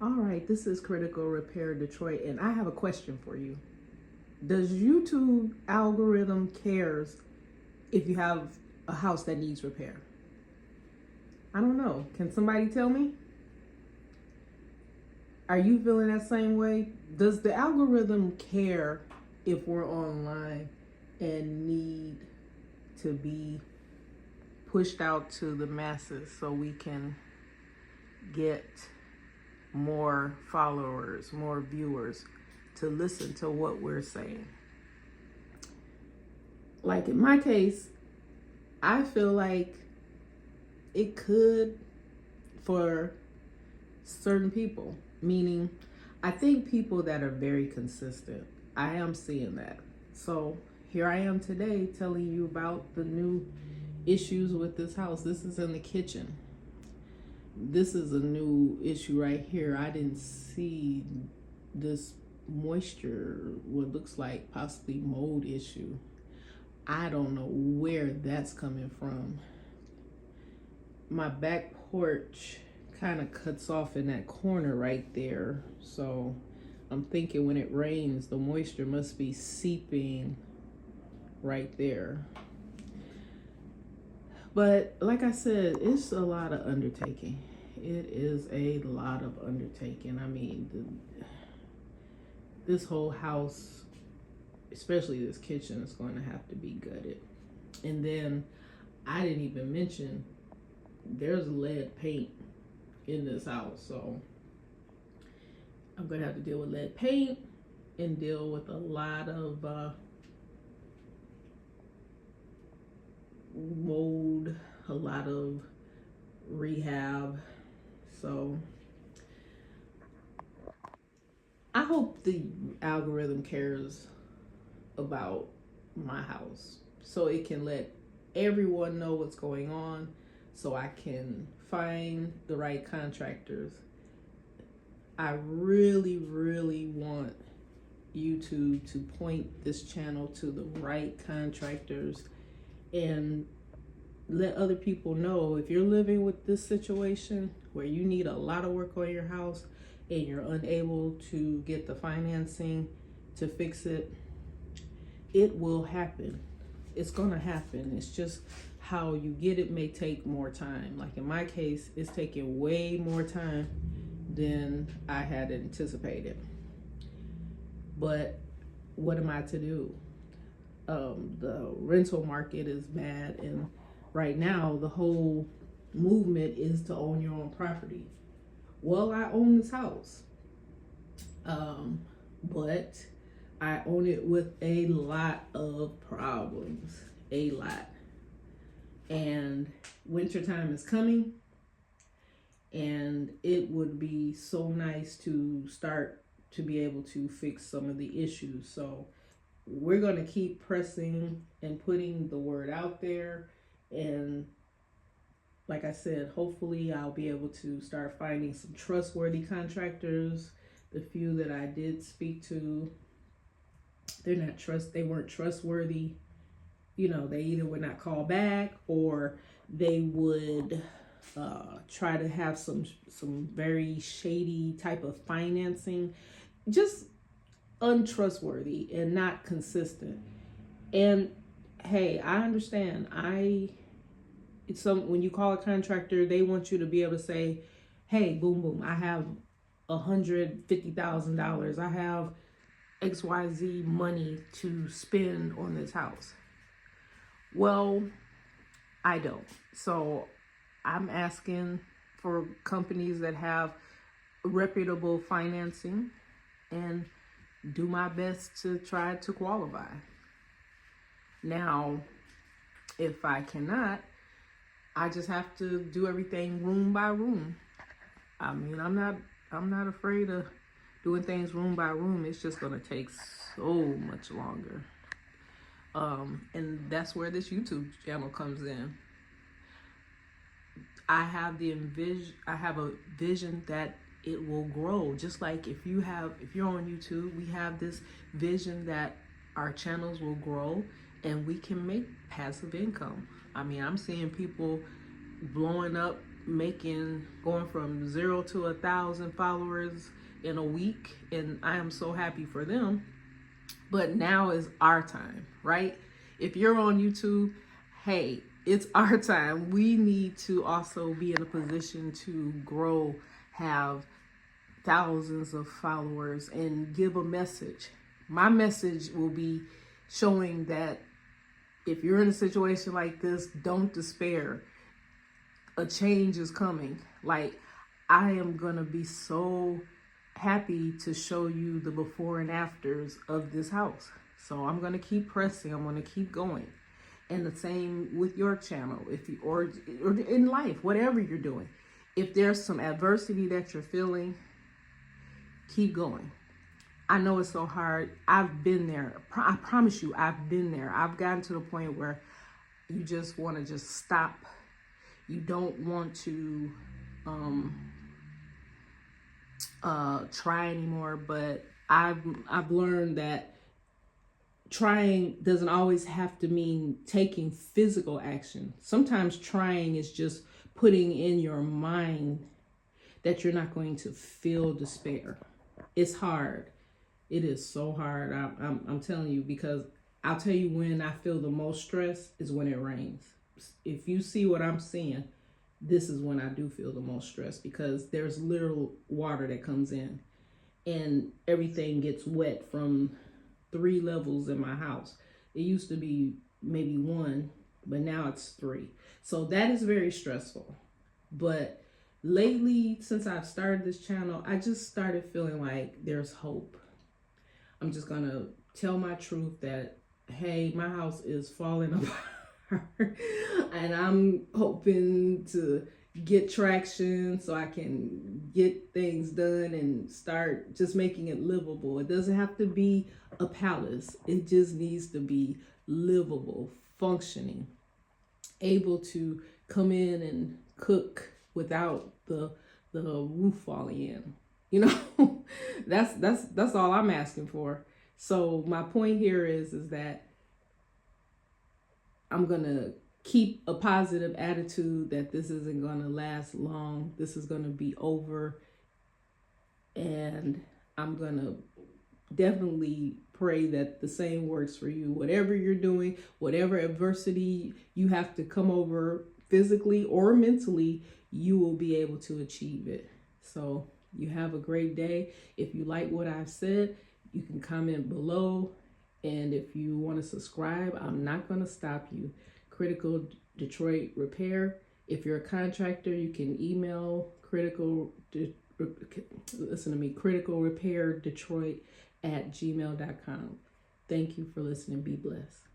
All right, this is Critical Repair Detroit, and I have a question for you. Does YouTube algorithm cares if you have a house that needs repair? I don't know. Can somebody tell me? Are you feeling that same way? Does the algorithm care if we're online and need to be pushed out to the masses so we can get more followers, more viewers to listen to what we're saying? Like in my case, I feel like it could for certain people, meaning I think people that are very consistent. I am seeing that. So here I am today telling you about the new issues with this house. This is in the kitchen. This is a new issue right here. I didn't see this moisture, what looks like possibly mold issue. I don't know where that's coming from. My back porch kind of cuts off in that corner right there. So I'm thinking when it rains, the moisture must be seeping right there. But like I said, it's a lot of undertaking. It is a lot of undertaking. I mean, this whole house, especially this kitchen, is going to have to be gutted. And then I didn't even mention there's lead paint in this house. So I'm going to have to deal with lead paint and deal with a lot of mold, a lot of rehab. So I hope the algorithm cares about my house so it can let everyone know what's going on, so I can find the right contractors. I really, really want YouTube to point this channel to the right contractors and let other people know if you're living with this situation where you need a lot of work on your house and you're unable to get the financing to fix it, it will happen. It's gonna happen. It's just how you get it may take more time. Like in my case, it's taking way more time than I had anticipated. But what am I to do? The rental market is bad, and right now the whole movement is to own your own property. Well, I own this house, but I own it with a lot of problems, a lot. And wintertime is coming, and it would be so nice to start to be able to fix some of the issues. So we're going to keep pressing and putting the word out there. And like I said, hopefully I'll be able to start finding some trustworthy contractors. The few that I did speak to, they weren't trustworthy. You know, they either would not call back, or they would try to have some very shady type of financing, just untrustworthy and not consistent. And hey, I understand. When you call a contractor, they want you to be able to say, hey, boom, boom, I have $150,000. I have XYZ money to spend on this house. Well, I don't. So I'm asking for companies that have reputable financing and do my best to try to qualify. Now, if I cannot, I just have to do everything room by room. I mean, I'm not afraid of doing things room by room. It's just gonna take so much longer. And that's where this YouTube channel comes in. I have a vision that it will grow. Just like if you're on YouTube, we have this vision that our channels will grow and we can make passive income. I mean, I'm seeing people blowing up going from 0 to 1,000 followers in a week, and I am so happy for them. But now is our time, right? If you're on YouTube, hey, it's our time. We need to also be in a position to grow, have thousands of followers, and give a message. My message will be showing that if you're in a situation like this, don't despair. A change is coming. Like, I am gonna be so happy to show you the before and afters of this house. So I'm gonna keep pressing, I'm gonna keep going. And the same with your channel, if you or in life, whatever you're doing. If there's some adversity that you're feeling, keep going. I know it's so hard. I've been there. I promise you, I've been there. I've gotten to the point where you just want to just stop. You don't want to try anymore. But I've learned that trying doesn't always have to mean taking physical action. Sometimes trying is just putting in your mind that you're not going to feel despair. It's hard. It is so hard. I'm telling you, because I'll tell you when I feel the most stress is when it rains. If you see what I'm seeing, this is when I do feel the most stress, because there's literal water that comes in and everything gets wet from 3 levels in my house. It used to be maybe 1, but now it's 3. So that is very stressful. But lately, since I've started this channel, I just started feeling like there's hope. I'm just gonna tell my truth that, hey, my house is falling apart and I'm hoping to get traction so I can get things done and start just making it livable. It doesn't have to be a palace. It just needs to be livable, functioning, able to come in and cook without the roof falling in. You know, that's all I'm asking for. So my point here is that I'm gonna keep a positive attitude that this isn't gonna last long. This is gonna be over, and I'm gonna definitely pray that the same works for you. Whatever you're doing, whatever adversity you have to come over physically or mentally, you will be able to achieve it. So you have a great day. If you like what I've said, you can comment below. And if you want to subscribe, I'm not going to stop you. Critical Detroit Repair. If you're a contractor, you can email criticalrepairdetroit@gmail.com. Thank you for listening. Be blessed.